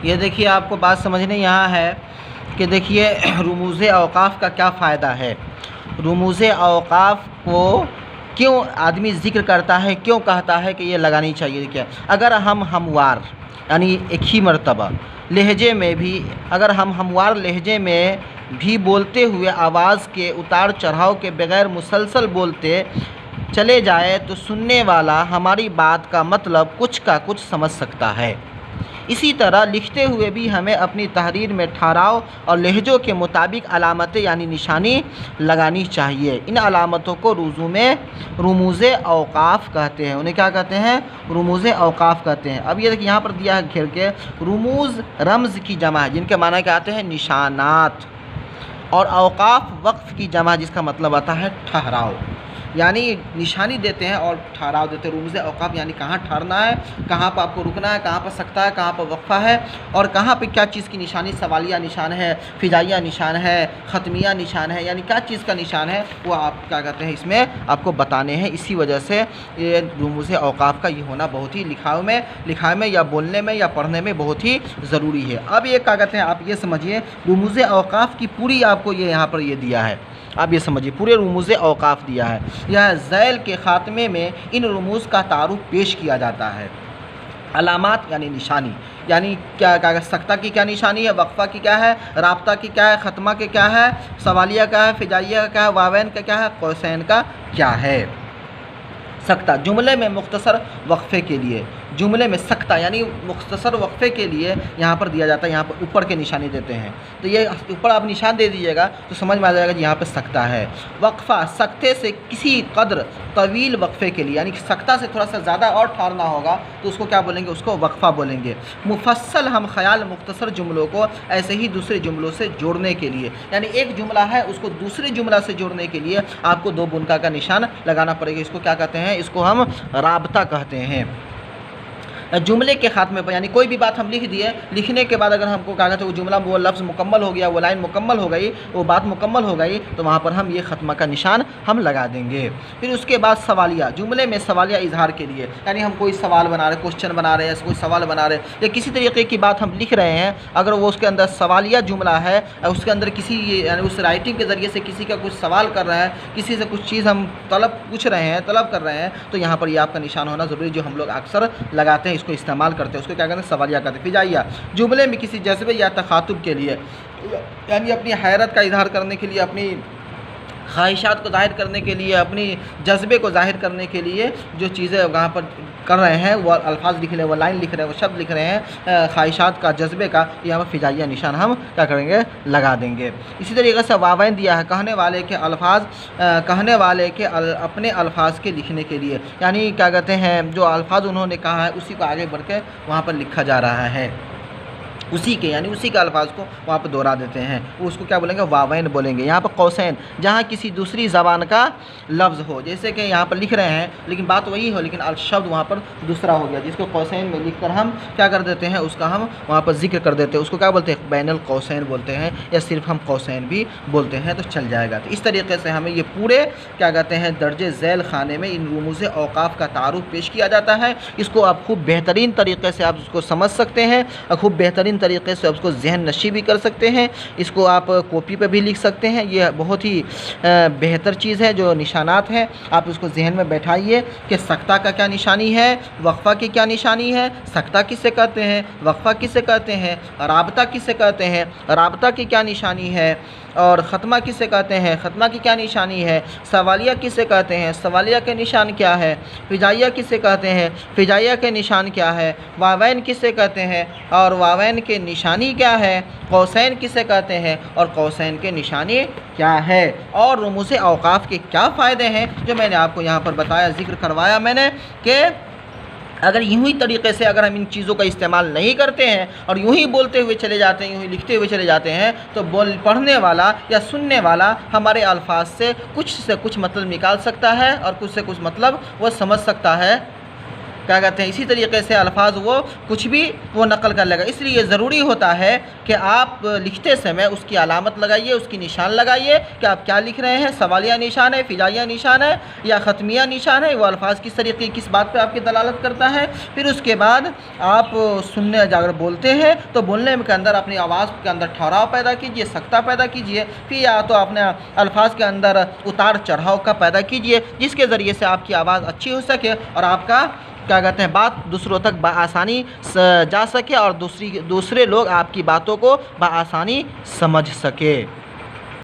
ये देखिए आपको बात समझने यहाँ है कि देखिए रुमूज़े औक़ाफ़ का क्या फ़ायदा है। रुमूज़े औक़ाफ़ को क्यों आदमी ज़िक्र करता है, क्यों कहता है कि ये लगानी चाहिए। क्या अगर हम हमवार यानी एक ही मर्तबा लहजे में भी, अगर हम हमवार लहजे में भी बोलते हुए आवाज़ के उतार चढ़ाव के बग़ैर मुसलसल बोलते चले जाए तो सुनने वाला हमारी बात का मतलब कुछ का कुछ समझ सकता है। इसी तरह लिखते हुए भी हमें अपनी तहरीर में ठहराव और लहजों के मुताबिक अलामतें यानी निशानी लगानी चाहिए। इन अलामतों को रुमूज़े औक़ाफ़ कहते हैं। उन्हें क्या कहते हैं? रुमूज़े औक़ाफ़ कहते हैं। अब ये देखिए यहाँ पर दिया है घेर के, रुमूज़ रम्ज़ की जमा है जिनके माना क्या आते हैं? निशानात। और औक़ाफ़ वक़्फ़ की जमा जिसका मतलब आता है ठहराव, यानी निशानी देते हैं और ठहराव देते हैं। रुमूज़े औक़ाफ़ यानी कहाँ ठहरना है, कहाँ पर आपको रुकना है, कहाँ पर सकता है, कहाँ पर वक्फ़ा है और कहाँ पे क्या चीज़ की निशानी, सवालिया निशान है, फ़िजाइया निशान है, ख़त्मिया निशान है, यानी क्या चीज़ का निशान है वो आप क्या कहते हैं इसमें आपको बताने हैं। इसी वजह से ये रुमूज़े औक़ाफ़ का ये होना बहुत ही लिखाई में या बोलने में या पढ़ने में बहुत ही ज़रूरी है। अब ये क्या कहते हैं आप ये समझिए, रुमूज़े औक़ाफ़ की पूरी आपको ये यहाँ पर ये दिया है, आप ये समझिए पूरे रुमूज़े औक़ाफ़ दिया है। यह ज़ैल के ख़ात्मे में इन रुमूज़ का तारुफ़ पेश किया जाता है। अलामात यानी निशानी, यानी क्या सकता की क्या निशानी है, वक्फ़ा की क्या है, राब्ता की क्या है, ख़त्मा के क्या है, सवालिया का है, फ़िजाइया का क्या है, वावैन का क्या है, कौसैन का क्या है। सकता जुमले में मुख्तसर वक्फ़े के लिए, जुमले में सकता यानी मुख्तसर वक्फ़े के लिए यहाँ पर दिया जाता है। यहाँ पर ऊपर के निशानी देते हैं, तो ये ऊपर आप निशान दे दीजिएगा तो समझ में आ जाएगा कि यहाँ पर सकता है। वक्फ़ा सकते से किसी कदर तवील वक्फ़े के लिए, यानी कि सकता से थोड़ा सा ज़्यादा और ठहरना होगा तो उसको क्या बोलेंगे? उसको वक्फ़ा बोलेंगे। मुफस्सल हम ख़याल मुख्तसर जुमलों को ऐसे ही दूसरे जुमलों से जोड़ने के लिए, यानी एक जुमला है उसको दूसरे जुमला से जोड़ने के लिए आपको दो बुनका का निशान लगाना पड़ेगा। इसको क्या कहते हैं? इसको हम राब्ता कहते हैं। जुमले के ख़ात्मे पर, यानी कोई भी बात हम लिख दिए, लिखने के बाद अगर हमको क्या कहते हैं वो जुमला, वो लफ्ज़ मुकम्मल हो गया, वो लाइन मुकम्मल हो गई, वो बात मुकम्मल हो गई, तो वहाँ पर हम ये ख़त्मा का निशान हम लगा देंगे। फिर उसके बाद सवालिया, जुमले में सवालिया इजहार के लिए, यानी हम कोई सवाल बना रहे, क्वेश्चन बना रहे हैं, कोई सवाल बना रहे या किसी तरीके की बात हम लिख रहे हैं, अगर वो उसके अंदर सवालिया जुमला है, उसके अंदर किसी यानी उस राइटिंग के ज़रिए से किसी का कुछ सवाल कर रहे हैं, किसी से कुछ चीज़ हम पूछ रहे हैं, तलब कर रहे हैं, तो यहाँ पर ये आपका निशान होना ज़रूरी, जो हम लोग अक्सर लगाते हैं, इसको इस्तेमाल करते हैं। उसको क्या कहते हैं? सवालिया कहते हैं। फ़िजाइया जुमले में किसी जज्बे या तखातुब के लिए, यानी अपनी हैरत का इजहार करने के लिए, अपनी ख्वाहिशात को ज़ाहिर करने के लिए, अपनी जज्बे को ज़ाहिर करने के लिए जो चीज़ें वहाँ पर कर रहे हैं, वो अल्फाज लिख रहे हैं, वो लाइन लिख रहे हैं, वो शब्द लिख रहे हैं, ख्वाहिशात का, जज्बे का, यहाँ पर फ़िजाइया निशान हम क्या करेंगे? लगा देंगे। इसी तरीके से वावैन दिया है, कहने वाले के अल्फाज, कहने वाले के अपने अल्फाज के लिखने के लिए, यानी क्या कहते हैं जो अल्फाज उन्होंने कहा है उसी को आगे बढ़ के वहाँ पर लिखा जा रहा है, उसी के यानी उसी के अल्फाज को वहाँ पर दोहरा देते हैं, वो उसको क्या बोलेंगे? वावैन बोलेंगे। यहाँ पर कौसैन, जहाँ किसी दूसरी ज़बान का लफ्ज़ हो, जैसे कि यहाँ पर लिख रहे हैं लेकिन बात वही हो, लेकिन शब्द वहाँ पर दूसरा हो गया, जिसको कौसैन में लिख कर हम क्या कर देते हैं? उसका हम वहाँ पर जिक्र कर देते हैं, उसको क्या बोलते हैं? बैनुल कौसैन बोलते हैं, या सिर्फ हम कौसैन भी बोलते हैं तो चल जाएगा। तो इस तरीके से हमें ये पूरे क्या कहते हैं दर्जे झैल खाने में इन रुमूज़े औक़ाफ़ का तारुफ़ पेश किया जाता है। इसको आप खूब बेहतरीन तरीके से आप उसको समझ सकते हैं और खूब बेहतरीन तरीके से उसको जहन नशी भी कर सकते हैं। इसको आप कॉपी पे भी लिख सकते हैं। ये बहुत ही बेहतर चीज़ है। जो निशानात हैं आप उसको जहन में बैठाइए कि सकता का क्या निशानी है, वक्फ़ा की क्या निशानी है, सकता किसे कहते हैं, वक्फ़ा किसे कहते हैं, राबता किसे कहते हैं, राबता की क्या निशानी है, और ख़त्मा किसे कहते हैं, ख़त्मा की क्या निशानी है, सवालिया किसे कहते हैं, सवालिया के निशान क्या है, फ़िजाइया किसे कहते हैं, फ़िजाइया के निशान क्या है, वावैन किसे कहते हैं और वावैन के निशानी क्या है, कौसैन किसे कहते हैं और कौसैन के निशानी क्या है, और रुमूज़े औक़ाफ़ के क्या फ़ायदे हैं जो मैंने आपको यहाँ पर बताया, ज़िक्र करवाया मैंने कि अगर यूँ ही तरीक़े से अगर हम इन चीज़ों का इस्तेमाल नहीं करते हैं और यूँ ही बोलते हुए चले जाते हैं, यूँ ही लिखते हुए चले जाते हैं, तो पढ़ने वाला या सुनने वाला हमारे अल्फाज से कुछ मतलब निकाल सकता है और कुछ से कुछ मतलब वो समझ सकता है क्या कहते हैं इसी तरीके से अल्फाज वो कुछ भी वो नकल कर लेगा। इसलिए ज़रूरी होता है कि आप लिखते समय उसकी अलामत लगाइए, उसकी निशान लगाइए कि आप क्या लिख रहे हैं, सवालिया निशान है, फिजाइया निशान है या ख़त्मिया निशान है, वो अल्फाज किस तरीके किस बात पे आपकी दलालत करता है। फिर उसके बाद आप सुनने अगर बोलते हैं तो बोलने के अंदर अपनी आवाज़ के अंदर ठहराव पैदा कीजिए, सख्ता पैदा कीजिए। फिर या तो अपने अल्फाज के अंदर उतार चढ़ाव का पैदा कीजिए, जिसके ज़रिए से आपकी आवाज़ अच्छी हो सके और आपका क्या कहते हैं बात दूसरों तक बआसानी जा सके और दूसरे लोग आपकी बातों को बआसानी समझ सके।